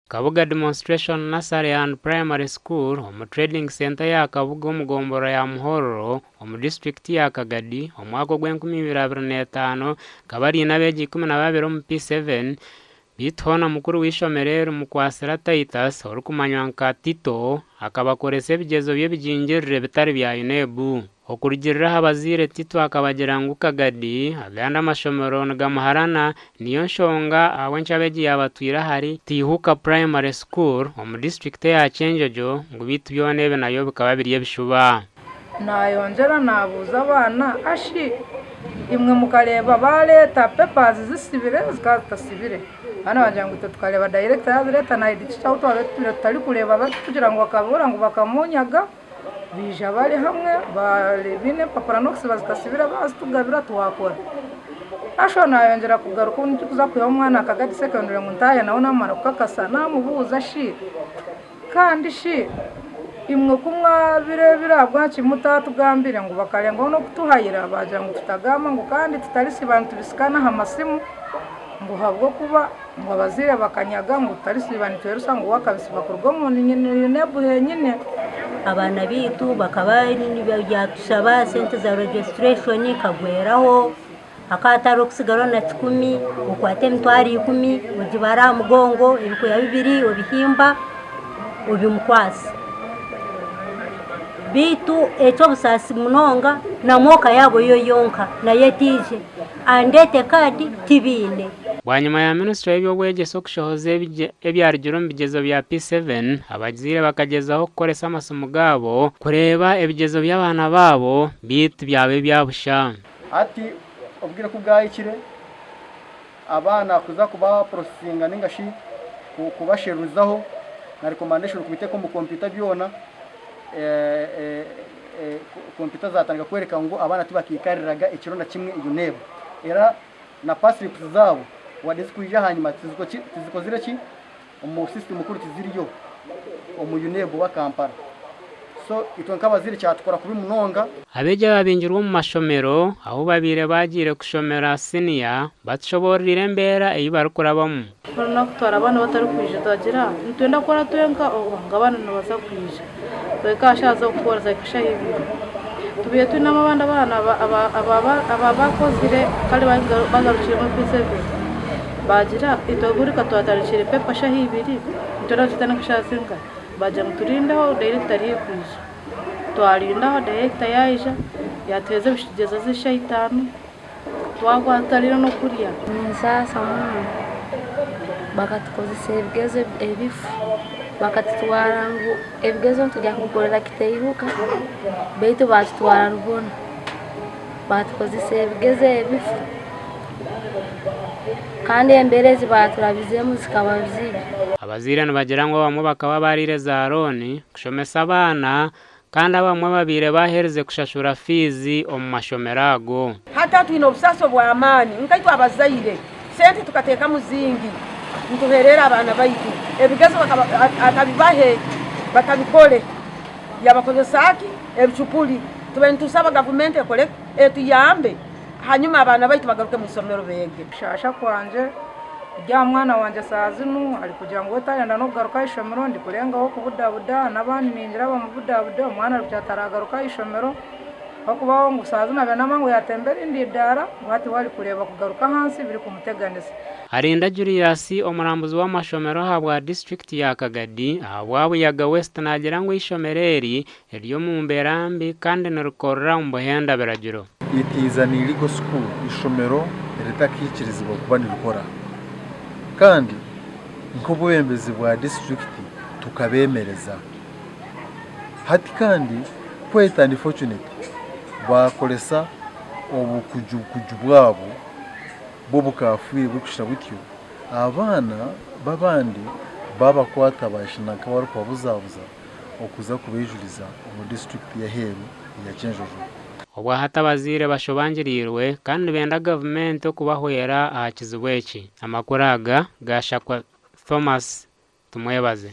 Kabuga Demonstration Nursery and Primary School omu Trading Center ya Kabuga omugomboro ya Muhororo omu district ya Kagadi omwaka gw'2025 kabari n'abeegi 12 omu P7 bitona mukuru w'ishomerero mukwasira Titus orukumanywa nka Tito akabakoresa ebigezo by'ebijingirire bitari bya UNEB okurugirira abazire Tito akabagira ngu Kagadi aganda amashomero nigamuharana niyo nshonga awencabeegi yabatwira hari Tihuka Primary School omu district ya Kyenjojo ngu bitu byona ebe nayo bikaba biri ebishuba nayongera nabuza abana ashi imwe mukareba baleta papers zisibire zikatasibire hano bajya ngo tukareba director yazireta na edit cyauto turi kureba kugira ngo bakabura ngo bakamunyaga bija bari hamwe bari bine paparanox bazikasibira bazitugabira tuwakora asho nayongera kugaruka undi kuza kuya umwana Kagadi secondary ngo ntaye nawe namara kukakasa namubuza shi kandi shi imwe kumwa birebire abwaci mutatugambire ngo bakarenga no kutuhayira baje ngo tutagama ngo kandi tutarisibantu bisikana hamasimu ngo habwo kuba ngo abazire bakanyaga ngo tutarisibantu yerusa ngo wakabisiba kurwo mu UNEB henyine abana bitu bakaba yatusaba sente za registration kagweraho akataro kusigaro na 10 ukwate mtwari 10 ujibara mugongo ibiko ya 2 obihimba ubimukwasi bitu echo busasi munonga na moka yabo yoyonka na yetije andete kadi tibine bwanyuma ya Ministry y'Obwegeso kushohoza ebyarigiro mu bigezo bya P7 abazire bakagezaho gukoresa amasomo gabo kureba ebigezo by'abana babo bitu byabe byabusha ati ubwira ko bwayikire abana kuza kuba processinga ningashi kubasheruzaho na recommendation komite ko mu computer byona computer zatanga kwereka ngo abana tibakikariraga ikironda kimwe UNEB era na passlips zabo wadisikuija hanyuma tizikozire ki mu system mukuru tiziriyo mu UNEB wa Kampala so itonka bazire cyatukora kubi munonga abeje babingirwa mu mashomero aho babire bagire kushomera senior batshoborire mbera eyibarukurabamo no kutwara abana batari kwije tagira ntwenda kora twenka ngabana nabaza kwije tweka ashaza gukora zakisha ibi tubiye tunama abandi abana abakozire kali bagarukire mu P7 bagira itogurika twatarikire pepa shahibiri ntona tutana kushazinga baje muturindaho director yikwije twarindaho director yaisha yateze bishigeza zishayitanu twagwatarira no kuriya sasa bakatukozesa ebigezo ebifu bakatutwara ngo ebigezo tujya kukorera Kiteiruka beitu batutwara Rubona batukozesa ebigezo ebifu kandi emberezi baturabizemu zikaba bizibi abazire nibagira ngo bamwe bakaba barire za Roni kushomesa abana kandi abamwe babire bahereze kushashura fizi omu mashomerago hata twino busaso bwa amani nkaitwa abazayire sente tukateka muzingi ntuherera abana baitu ebigezo atabibahe batabikole yabakozesaki ebichupuli tubentusaba government ekole etuyambe hanyuma abana baitu bagaruke mu isomero bege shasha kwanje rya mwana wanje sazinu ari kugira ngo tayenda no garuka ishomero ndi kurengaho kubudabuda nabandi ninjira ba mu budabuda umwana rucyataragaruka ishomero bakubaho ngo sazinu abana ngo yatembera indi dara bati wali kureba kugaruka hansi biri kumuteganisa Harinda Julius omurambuzi w'amashomero habwa district ya Kagadi abwabo yaga West nagira ngo ishomereri eryo mu mberambi kandi nerukorera mu Buhenda beragiro itizani iligo school ishomero ritakikirizwa kuba nirukora kandi nk'ubuyembezi bwa district tukabemereza hati kandi kweta ndi fortunate bakolesa obukuju bwabo bo bukafuye bukushira butyo abana babandi baba kwata bashinaka bari kwabuzabuza okuza kubejuriza mu district ya Heru ya Kyenjojo obwa hata bazire bashobangirirwe kandi benda government okubahwera ahakizibweki amakuraga gashakwa Thomas tumwebaze